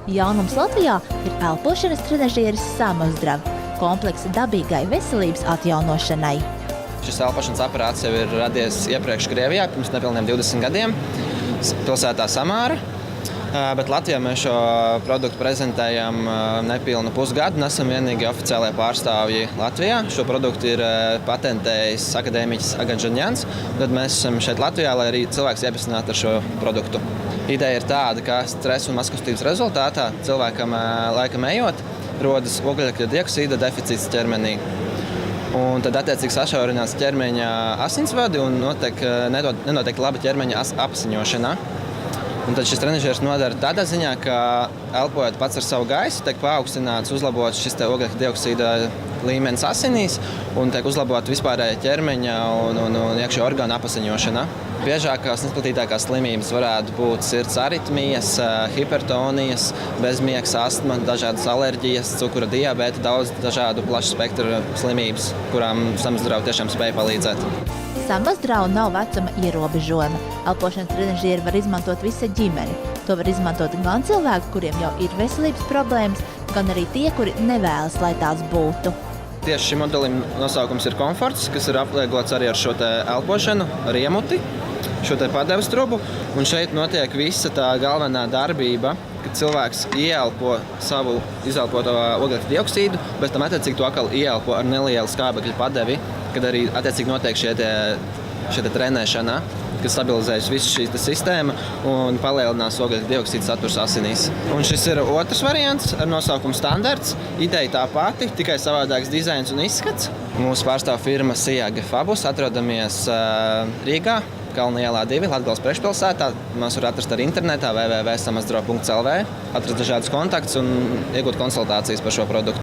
Jaunums Latvijā ir elpošanas trenažieris Samazdrav, komplekss dabīgai veselības atjaunošanai. Šis elpošanas aparāts jau ir radies iepriekš Krievijā, pirms nepilniem 20 gadiem, pilsētā Samāra. Bet Latvijā mēs šo produktu prezentējam nepilnu pusgadu un esam vienīgi oficiālie pārstāvji Latvijā. Šo produktu ir patentējis akadēmiķis Agadžanjans. Tad mēs esam šeit Latvijā, lai arī cilvēks iepazīstinātu ar šo produktu. Ideja ir tāda, ka stresa un mazkustības rezultātā cilvēkam laikam ejot rodas ogļakļa dioksīda deficīts ķermenī. Un tad attiecīgi sašaurinās ķermeņa asinsvadi un nenotiek laba ķermeņa apziņošana. Un tad šis trenažieris nodara tādā ziņā, ka elpojot pats ar savu gaisu, tiek paaugstināts, uzlabots šis ogļakļa dioksīda līmenis asinīs un tiek uzlabota vispārējā ķermeņa un iekšējā orgānu apziņošana. Biežākās un izplatītākās slimības varētu būt sirds aritmijas, hipertonijas, bezmiegs, astma, dažādas alerģijas, cukura diabēta, daudz dažādu plašu spektru slimības, kurām Samazdrav tiešām spēj palīdzēt. Samazdrav nav vecuma ierobežojuma. Elpošanas trenažieri var izmantot visa ģimene. To var izmantot gan cilvēki, kuriem jau ir veselības problēmas, gan arī tie, kuri nevēlas, lai tās būtu. Tieši šim modelim nosaukums ir komforts, kas ir aplieglots arī ar šo te elpošanu, ar iemuti, šo te padeves trubu. Un šeit notiek visa tā galvenā darbība, kad cilvēks ieelpo savu izelpoto ogļakļa dioksīdu, bet tam attiecīgi to atkal ieelpo ar nelielu skābekļa padevi, kad arī attiecīgi notiek šie trenēšana, kas stabilizējas visu šī sistēma un palielinās ogļakļa dioksīda saturs asinīs. Un šis ir otrs variants ar nosaukumu standarts. Ideja tā pati, tikai savādāks dizains un izskats. Mūsu pārstāv firma Siaga Fabus, atrodamies Rīgā, Kalnu ielā 2, Latgales priekšpilsētā. Mēs varam atrast arī internetā www.samazdrav.lv, atrast dažādus kontaktus un iegūt konsultācijas par šo produktu.